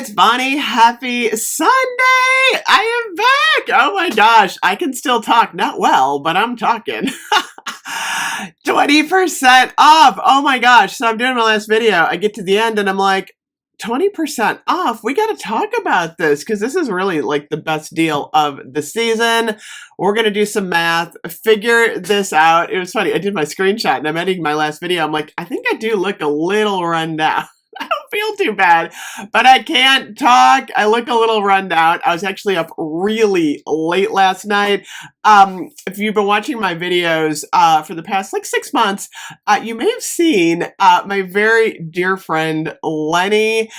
it's Bonnie. Happy Sunday! I am back! Oh my gosh, I can still talk. Not well, but I'm talking. 20% off! Oh my gosh. So I'm doing my last video. I get to the end and I'm like, 20% off? We gotta talk about this because this is really like the best deal of the season. We're gonna do some math, figure this out. It was funny. I did my screenshot and I'm editing my last video. I'm like, I think I do look a little run down. I don't feel too bad, but I can't talk. I look a little run down. I was actually up really late last night. If you've been watching my videos for the past like 6 months, you may have seen my very dear friend Lenny.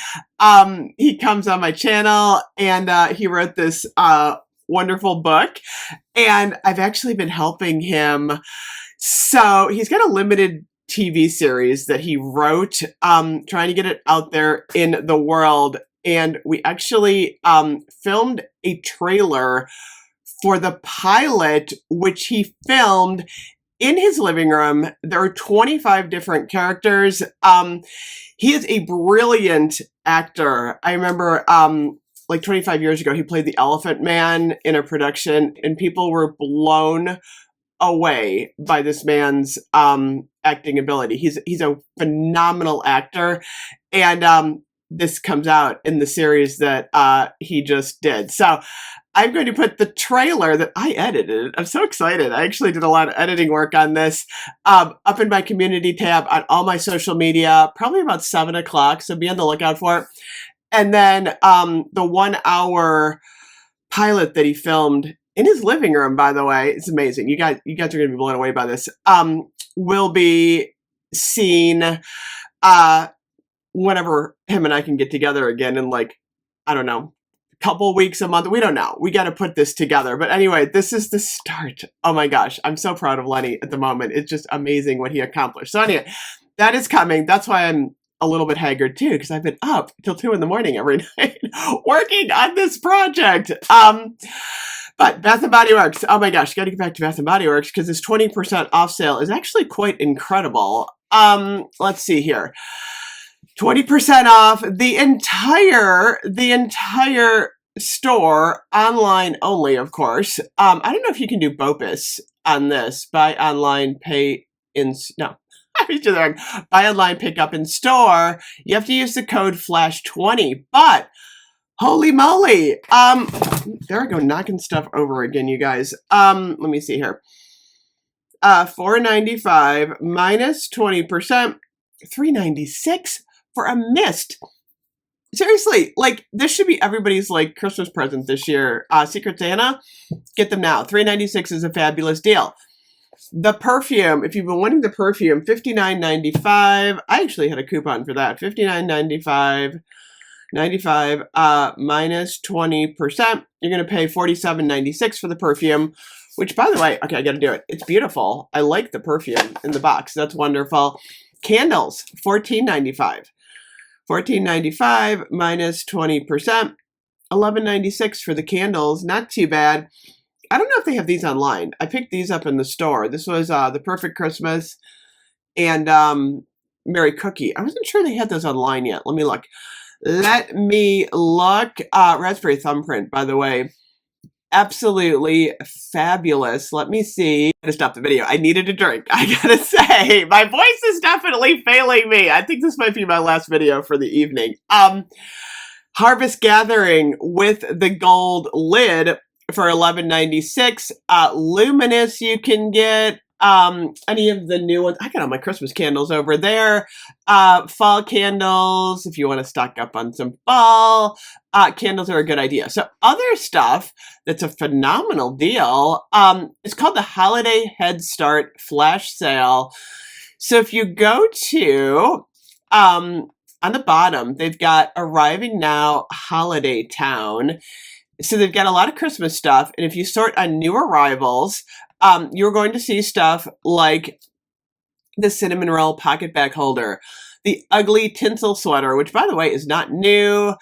He comes on my channel and he wrote this wonderful book, and I've actually been helping him. So he's got a limited TV series that he wrote, trying to get it out there in the world. And we actually filmed a trailer for the pilot, which he filmed in his living room. There are 25 different characters. He is a brilliant actor. I remember like 25 years ago, he played the Elephant Man in a production, and people were blown away by this man's acting ability. He's a phenomenal actor, and this comes out in the series that he just did. So I'm going to put the trailer that I edited. I'm so excited. I actually did a lot of editing work on this up in my community tab on all my social media, probably about 7 o'clock. So be on the lookout for it. And then the 1 hour pilot that he filmed in his living room, by the way, it's amazing. You guys are going to be blown away by this. Will be seen whenever him and I can get together again in, like, I don't know, a couple weeks, a month. We don't know. We got to put this together. But anyway, this is the start. Oh my gosh, I'm so proud of Lenny at the moment. It's just amazing what he accomplished. So anyway, that is coming. That's why I'm a little bit haggard too, because I've been up till 2 a.m. every night working on this project. But Bath & Body Works, oh my gosh, got to get back to Bath & Body Works because this 20% off sale is actually quite incredible. Let's see here. 20% off the entire store, online only, of course. I don't know if you can do BOPIS on this. Buy online, pay in, no. Buy online, pick up in store. You have to use the code FLASH20, but holy moly. There I go, knocking stuff over again, you guys. Let me see here. $4.95 minus 20%, $3.96 for a mist. Seriously, like, this should be everybody's, like, Christmas present this year. Secret Santa, get them now. $3.96 is a fabulous deal. The perfume, if you've been wanting the perfume, $59.95. I actually had a coupon for that. $59.95. Minus 20%. You're going to pay $47.96 for the perfume, which, by the way, okay, I got to do it. It's beautiful. I like the perfume in the box. That's wonderful. Candles, $14.95. $14.95 minus 20%. $11.96 for the candles. Not too bad. I don't know if they have these online. I picked these up in the store. This was the Perfect Christmas and Merry Cookie. I wasn't sure they had those online yet. Let me look. Raspberry Thumbprint, by the way. Absolutely fabulous. Let me see. I'm going to stop the video. I needed a drink. I gotta say, my voice is definitely failing me. I think this might be my last video for the evening. Harvest Gathering with the gold lid for $11.96. Luminous you can get. Any of the new ones. I got all my Christmas candles over there. Fall candles, if you want to stock up on some fall. Candles are a good idea. So other stuff that's a phenomenal deal, it's called the Holiday Head Start Flash Sale. So if you go to, on the bottom, they've got Arriving Now Holiday Town. So they've got a lot of Christmas stuff. And if you sort on new arrivals, you're going to see stuff like the Cinnamon Roll pocket bag holder, the ugly tinsel sweater, which, by the way, is not new.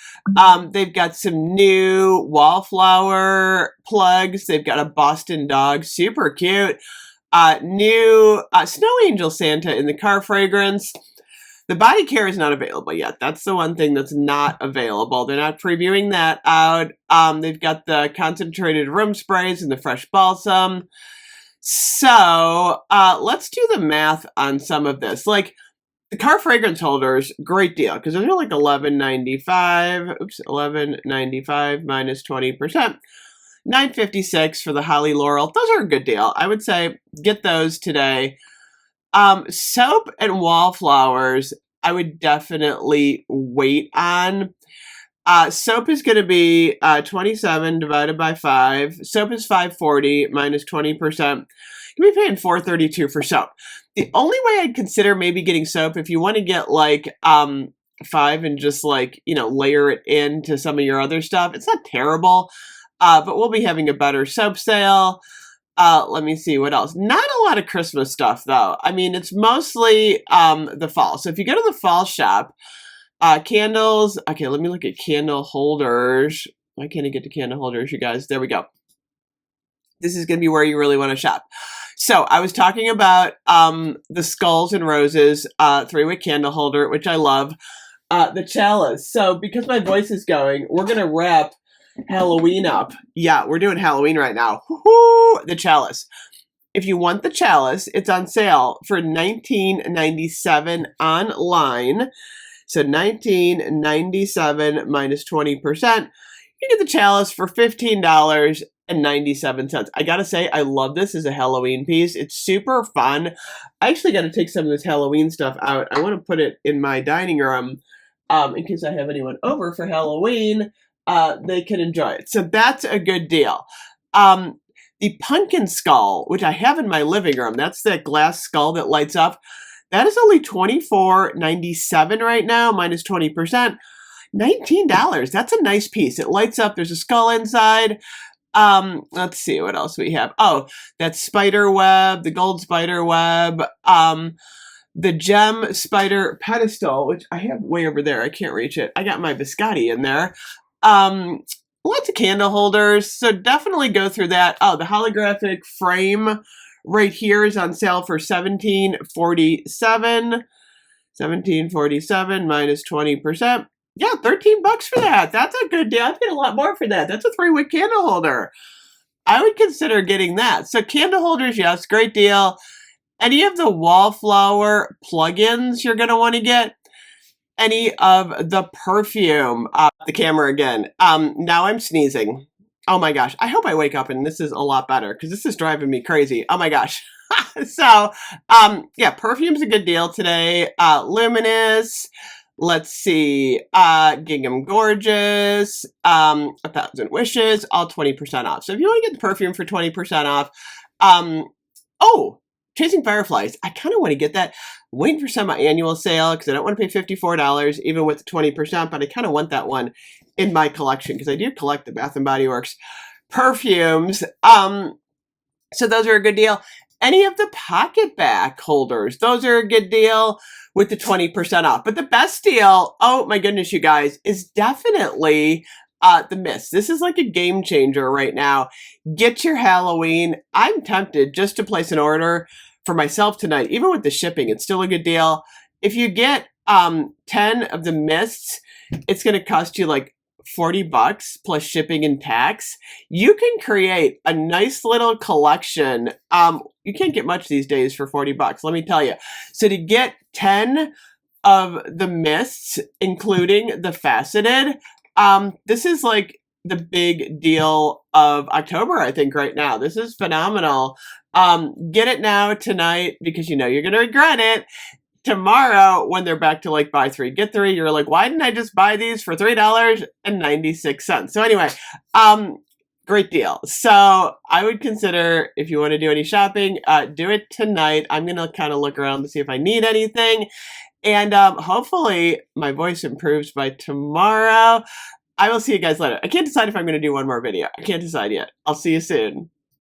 They've got some new wallflower plugs. They've got a Boston dog, super cute. New Snow Angel Santa in the car fragrance. The body care is not available yet. That's the one thing that's not available. They're not previewing that out. They've got the concentrated room sprays and the fresh balsam. So let's do the math on some of this. Like the car fragrance holders, great deal because those are like $11.95. Oops, $11.95 minus 20%. $9.56 for the Holly Laurel. Those are a good deal. I would say get those today. Soap and wallflowers, I would definitely wait on. Soap is going to be 27 divided by 5. Soap is $5.40 minus 20%. You'll be paying $4.32 for soap. The only way I'd consider maybe getting soap if you want to get like 5 and just like, layer it into some of your other stuff. It's not terrible, but we'll be having a better soap sale. Let me see what else. Not a lot of Christmas stuff though. I mean, it's mostly the fall. So if you go to the fall shop, candles. Okay, let me look at candle holders. Why can't I get to candle holders, you guys? There we go. This is going to be where you really want to shop. So I was talking about the Skulls and Roses 3-wick candle holder, which I love. The chalice. So because my voice is going, we're going to wrap Halloween up. Yeah, we're doing Halloween right now. Woo-hoo! The chalice. If you want the chalice, it's on sale for $19.97 online. So $19.97 minus 20%. You get the chalice for $15.97. I gotta say, I love this as a Halloween piece. It's super fun. I actually gotta take some of this Halloween stuff out. I want to put it in my dining room in case I have anyone over for Halloween. They can enjoy it. So that's a good deal. The pumpkin skull, which I have in my living room, that's that glass skull that lights up. That is only $24.97 right now, minus 20%. $19. That's a nice piece. It lights up. There's a skull inside. Let's see what else we have. Oh, that spider web, the gold spider web, the gem spider pedestal, which I have way over there. I can't reach it. I got my biscotti in there. Lots of candle holders. So definitely go through that. Oh, the holographic frame right here is on sale for $17.47. $17.47 minus 20%. Yeah, $13 for that. That's a good deal. I'd get a lot more for that. That's a 3-wick candle holder. I would consider getting that. So candle holders, yes, great deal. Any of the wallflower plugins you're going to want to get. Any of the perfume. The camera again. Now I'm sneezing. Oh my gosh. I hope I wake up and this is a lot better because this is driving me crazy. Oh my gosh. So, yeah, perfume's a good deal today. Luminous. Let's see. Gingham Gorgeous. 1,000 Wishes. All 20% off. So if you want to get the perfume for 20% off. Oh, Chasing Fireflies. I kind of want to get that. I'm waiting for some annual sale because I don't want to pay $54 even with the 20%, but I kind of want that one in my collection because I do collect the Bath & Body Works perfumes. So those are a good deal. Any of the pocket back holders, those are a good deal with the 20% off. But the best deal, oh my goodness, you guys, is definitely the mist. This is like a game changer right now. Get your Halloween. I'm tempted just to place an order for myself tonight. Even with the shipping, it's still a good deal. If you get 10 of the mists, it's going to cost you like $40 plus shipping and tax. You can create a nice little collection. You can't get much these days for $40, let me tell you. So to get 10 of the mists, including the faceted, this is like the big deal of October, I think, right now. This is phenomenal. Get it now tonight because you know you're going to regret it. Tomorrow, when they're back to like buy 3, get 3, you're like, why didn't I just buy these for $3.96? So anyway, great deal. So I would consider, if you want to do any shopping, do it tonight. I'm going to kind of look around to see if I need anything. And hopefully my voice improves by tomorrow. I will see you guys later. I can't decide if I'm going to do one more video. I can't decide yet. I'll see you soon.